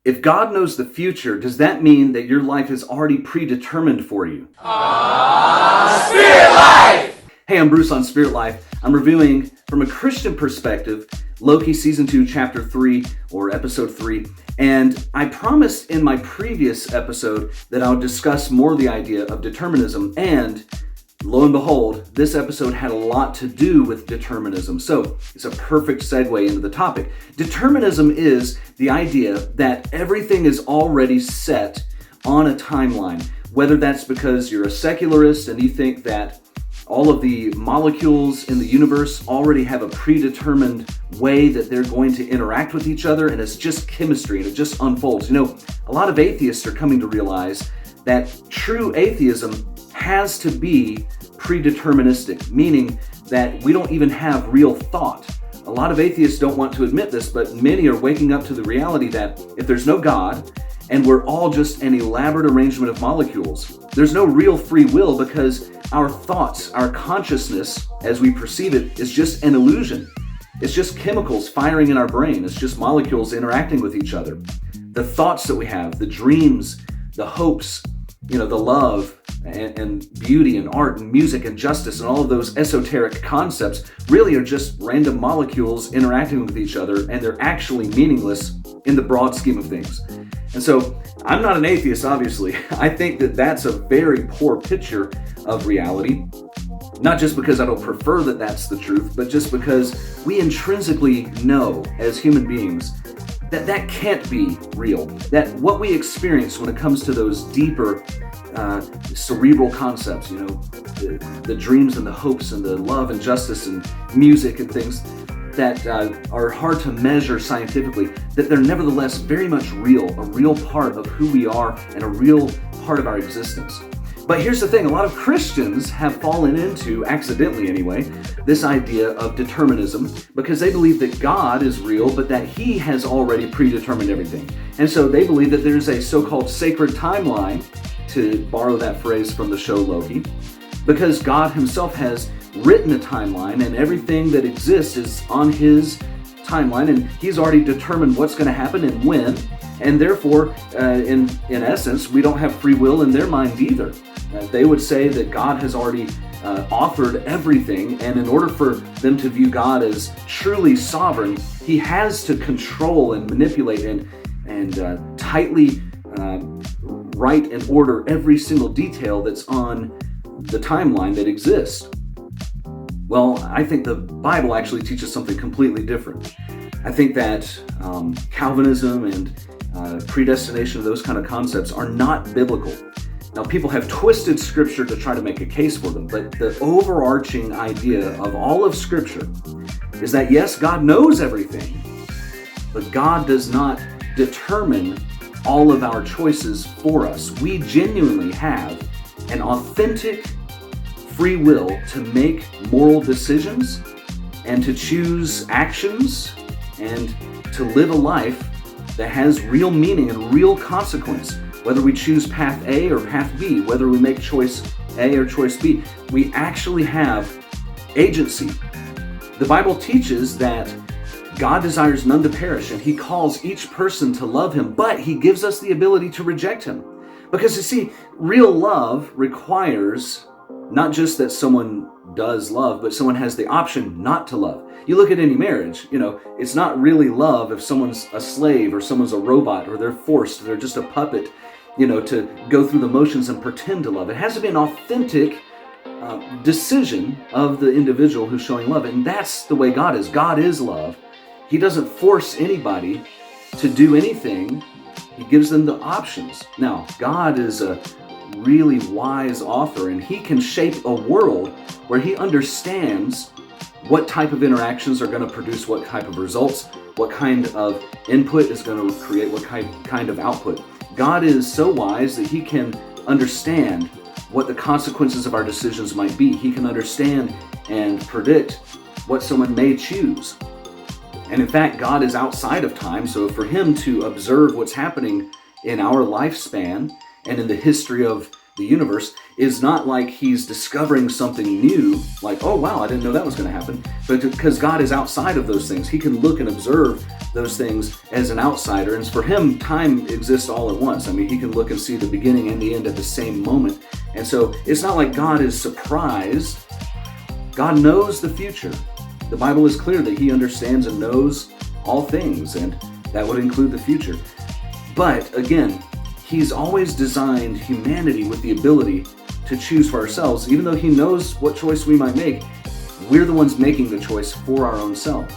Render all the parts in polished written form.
If God knows the future, does that mean that your life is already predetermined for you? SpiritLife! Hey, I'm Bruce on SpiritLife. I'm reviewing, from a Christian perspective, Loki Season 2, Chapter 3, or Episode 3. And I promised in my previous episode that I would discuss more of the idea of determinism. And lo and behold, this episode had a lot to do with determinism. So it's a perfect segue into the topic. Determinism is the idea that everything is already set on a timeline. Whether that's because you're a secularist and you think that all of the molecules in the universe already have a predetermined way that they're going to interact with each other, and it's just chemistry and it just unfolds. You know, a lot of atheists are coming to realize that true atheism has to be predeterministic, meaning that we don't even have real thought. A lot of atheists don't want to admit this, but many are waking up to the reality that if there's no God, and we're all just an elaborate arrangement of molecules, there's no real free will because our thoughts, our consciousness, as we perceive it, is just an illusion. It's just chemicals firing in our brain. It's just molecules interacting with each other. The thoughts that we have, the dreams, the hopes, the love and beauty and art and music and justice and all of those esoteric concepts really are just random molecules interacting with each other, and they're actually meaningless in the broad scheme of things. And so I'm not an atheist, obviously. I think that that's a very poor picture of reality, not just because I don't prefer that that's the truth, but just because we intrinsically know as human beings that that can't be real, that what we experience when it comes to those deeper cerebral concepts, the dreams and the hopes and the love and justice and music and things that are hard to measure scientifically, that they're nevertheless very much real, a real part of who we are and a real part of our existence. But here's the thing, a lot of Christians have fallen into, accidentally anyway, this idea of determinism because they believe that God is real, but that He has already predetermined everything. And so they believe that there's a so-called sacred timeline, to borrow that phrase from the show Loki, because God Himself has written a timeline and everything that exists is on His timeline, and He's already determined what's going to happen and when, and therefore, in essence, we don't have free will in their mind either. They would say that God has already authored everything, and in order for them to view God as truly sovereign, He has to control and manipulate and tightly write and order every single detail that's on the timeline that exists. Well, I think the Bible actually teaches something completely different. I think that Calvinism and predestination, those kind of concepts are not biblical. Now, people have twisted Scripture to try to make a case for them, but the overarching idea of all of Scripture is that, yes, God knows everything, but God does not determine all of our choices for us. We genuinely have an authentic free will to make moral decisions and to choose actions and to live a life that has real meaning and real consequence. Whether we choose path A or path B, whether we make choice A or choice B, we actually have agency. The Bible teaches that God desires none to perish, and He calls each person to love Him, but He gives us the ability to reject Him. Because you see, real love requires not just that someone does love, but someone has the option not to love. You look at any marriage, it's not really love if someone's a slave or someone's a robot or they're forced, they're just a puppet, to go through the motions and pretend to love. It has to be an authentic decision of the individual who's showing love. And that's the way God is. God is love. He doesn't force anybody to do anything. He gives them the options. Now, God is a really wise author, and He can shape a world where He understands what type of interactions are going to produce what type of results, what kind of input is going to create what kind of output. God is so wise that He can understand what the consequences of our decisions might be. He can understand and predict what someone may choose. And in fact, God is outside of time, so for Him to observe what's happening in our lifespan and in the history of the universe is not like he's discovering something new, like, oh wow, I didn't know that was going to happen, but because God is outside of those things. He can look and observe those things as an outsider, and for him, time exists all at once. I mean, he can look and see the beginning and the end at the same moment, and so it's not like God is surprised. God knows the future. The Bible is clear that he understands and knows all things, and that would include the future. But again, he's always designed humanity with the ability to choose for ourselves. Even though he knows what choice we might make, we're the ones making the choice for our own selves.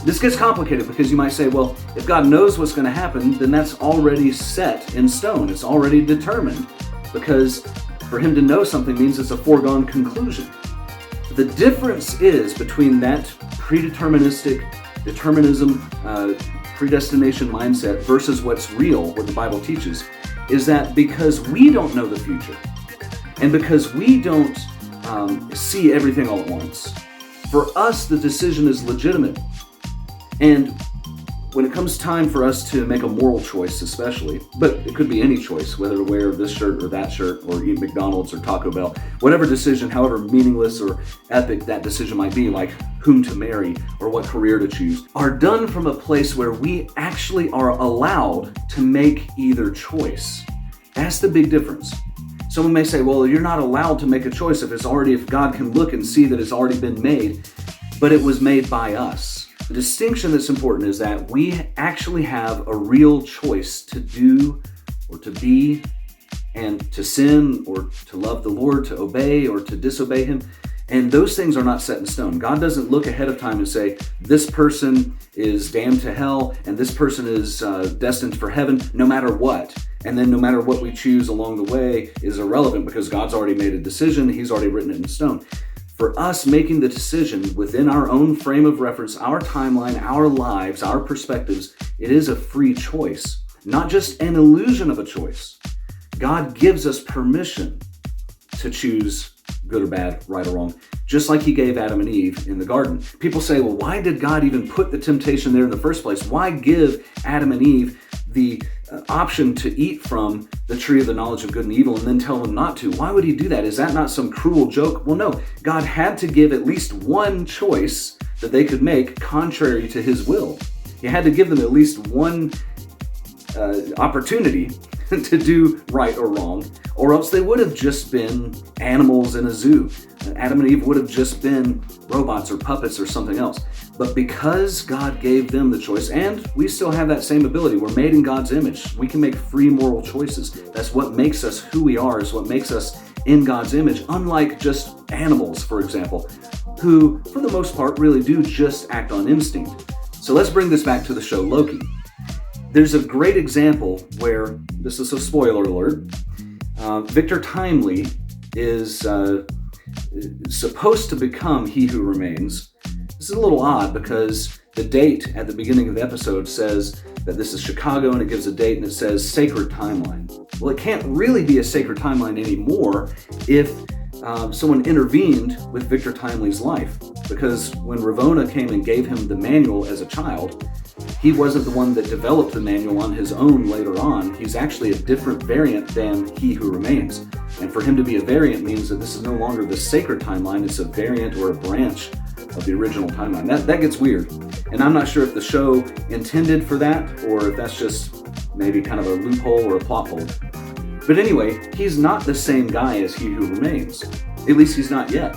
This gets complicated because you might say, well, if God knows what's going to happen, then that's already set in stone. It's already determined, because for him to know something means it's a foregone conclusion. The difference is between that predeterministic determinism, predestination mindset versus what's real, what the Bible teaches, is that because we don't know the future, and because we don't see everything all at once, for us the decision is legitimate. And when it comes time for us to make a moral choice especially, but it could be any choice, whether to wear this shirt or that shirt, or eat McDonald's or Taco Bell, whatever decision, however meaningless or epic that decision might be, like whom to marry or what career to choose, are done from a place where we actually are allowed to make either choice. That's the big difference. Someone may say, well, you're not allowed to make a choice if God can look and see that it's already been made, but it was made by us. The distinction that's important is that we actually have a real choice to do or to be, and to sin or to love the Lord, to obey or to disobey him. And those things are not set in stone. God doesn't look ahead of time and say, this person is damned to hell and this person is destined for heaven no matter what. And then no matter what we choose along the way is irrelevant because God's already made a decision. He's already written it in stone. For us making the decision within our own frame of reference, our timeline, our lives, our perspectives, it is a free choice, not just an illusion of a choice. God gives us permission to choose good or bad, right or wrong, just like he gave Adam and Eve in the garden. People say, well, why did God even put the temptation there in the first place? Why give Adam and Eve the option to eat from the tree of the knowledge of good and evil and then tell them not to? Why would he do that? Is that not some cruel joke? Well, no. God had to give at least one choice that they could make contrary to his will. He had to give them at least one opportunity to do right or wrong, or else they would have just been animals in a zoo. Adam and Eve would have just been robots or puppets or something else. But because God gave them the choice, and we still have that same ability, we're made in God's image. We can make free moral choices. That's what makes us who we are, is what makes us in God's image, unlike just animals, for example, who, for the most part, really do just act on instinct. So let's bring this back to the show Loki. There's a great example where, this is a spoiler alert, Victor Timely is supposed to become He Who Remains. This is a little odd because the date at the beginning of the episode says that this is Chicago, and it gives a date and it says Sacred Timeline. Well, it can't really be a sacred timeline anymore if someone intervened with Victor Timely's life, because when Ravonna came and gave him the manual as a child, he wasn't the one that developed the manual on his own later on. He's actually a different variant than He Who Remains. And for him to be a variant means that this is no longer the sacred timeline, it's a variant or a branch of the original timeline. That gets weird. And I'm not sure if the show intended for that, or if that's just maybe kind of a loophole or a plot hole. But anyway, he's not the same guy as He Who Remains. At least he's not yet.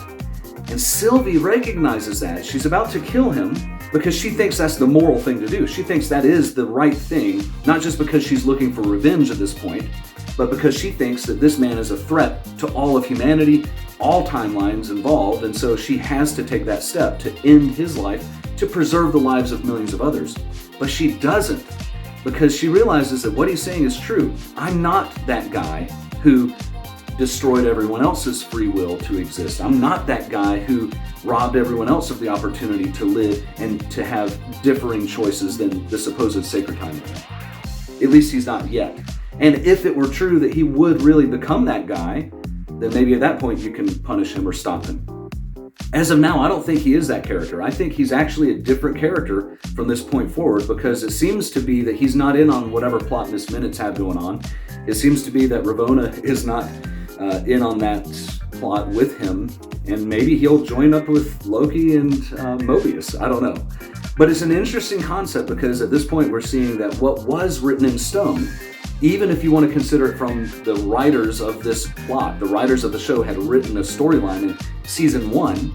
And Sylvie recognizes that. She's about to kill him because she thinks that's the moral thing to do. She thinks that is the right thing, not just because she's looking for revenge at this point, but because she thinks that this man is a threat to all of humanity, all timelines involved, and so she has to take that step to end his life, to preserve the lives of millions of others. But she doesn't, because she realizes that what he's saying is true. I'm not that guy who destroyed everyone else's free will to exist. I'm not that guy who robbed everyone else of the opportunity to live and to have differing choices than the supposed sacred timeline. At least he's not yet. And if it were true that he would really become that guy, then maybe at that point you can punish him or stop him. As of now, I don't think he is that character. I think he's actually a different character from this point forward, because it seems to be that he's not in on whatever plot Miss Minutes had going on. It seems to be that Ravonna is not in on that plot with him, and maybe he'll join up with Loki and Mobius. I don't know. But it's an interesting concept because at this point we're seeing that what was written in stone, even if you want to consider it from the writers of this plot, the writers of the show had written a storyline in season 1,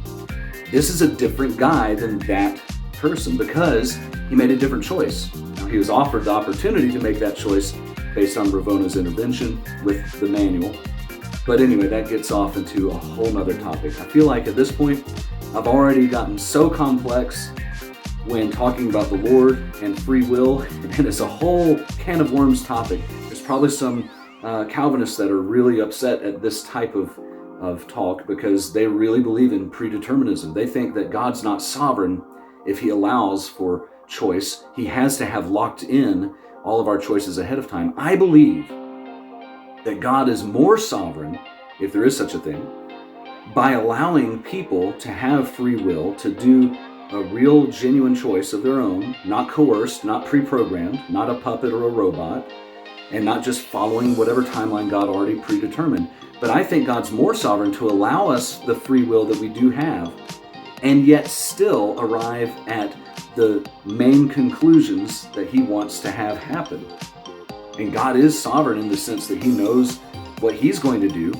this is a different guy than that person because he made a different choice. Now, he was offered the opportunity to make that choice based on Ravona's intervention with the manual. But anyway, that gets off into a whole nother topic. I feel like at this point, I've already gotten so complex when talking about the Lord and free will, and it's a whole can of worms topic. There's probably some Calvinists that are really upset at this type of talk because they really believe in predeterminism. They think that God's not sovereign if he allows for choice. He has to have locked in all of our choices ahead of time. I believe that God is more sovereign, if there is such a thing, by allowing people to have free will, to do a real genuine choice of their own, not coerced, not pre-programmed, not a puppet or a robot, and not just following whatever timeline God already predetermined. But I think God's more sovereign to allow us the free will that we do have, and yet still arrive at the main conclusions that he wants to have happen. And God is sovereign in the sense that he knows what he's going to do,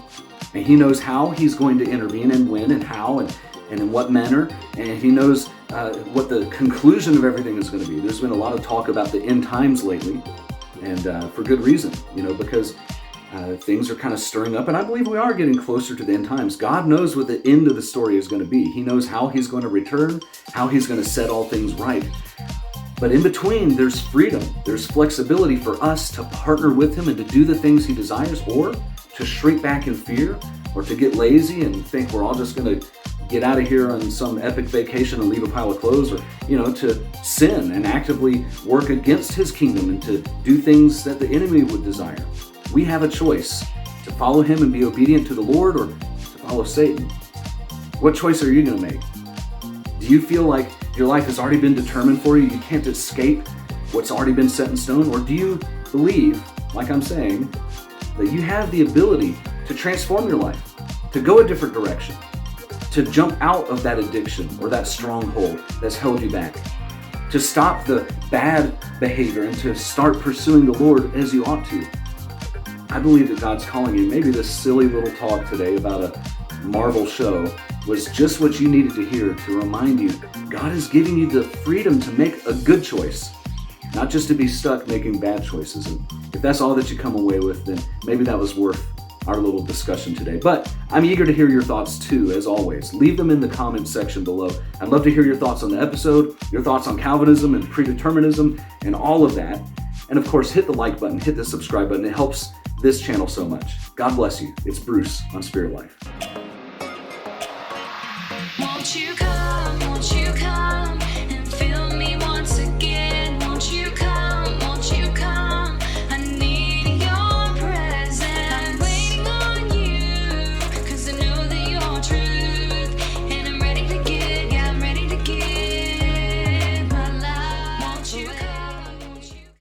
and he knows how he's going to intervene and when and how and in what manner, and he knows what the conclusion of everything is going to be. There's been a lot of talk about the end times lately, and for good reason, because things are kind of stirring up, and I believe we are getting closer to the end times. God knows what the end of the story is going to be. He knows how he's going to return, how he's going to set all things right. But in between, there's freedom. There's flexibility for us to partner with him and to do the things he desires, or to shrink back in fear, or to get lazy and think we're all just going to get out of here on some epic vacation and leave a pile of clothes, or, to sin and actively work against his kingdom and to do things that the enemy would desire. We have a choice to follow him and be obedient to the Lord, or to follow Satan. What choice are you going to make? Do you feel like your life has already been determined for you? You can't escape what's already been set in stone? Or do you believe, like I'm saying, that you have the ability to transform your life, to go a different direction, to jump out of that addiction or that stronghold that's held you back, to stop the bad behavior and to start pursuing the Lord as you ought to? I believe that God's calling you. Maybe this silly little talk today about a Marvel show was just what you needed to hear to remind you God is giving you the freedom to make a good choice, not just to be stuck making bad choices. And if that's all that you come away with, then maybe that was worth our little discussion today. But I'm eager to hear your thoughts too, as always. Leave them in the comments section below. I'd love to hear your thoughts on the episode, your thoughts on Calvinism and predeterminism and all of that. And of course, hit the like button, hit the subscribe button. It helps this channel so much. God bless you. It's Bruce on Spirit Life. Won't you come, won't you come?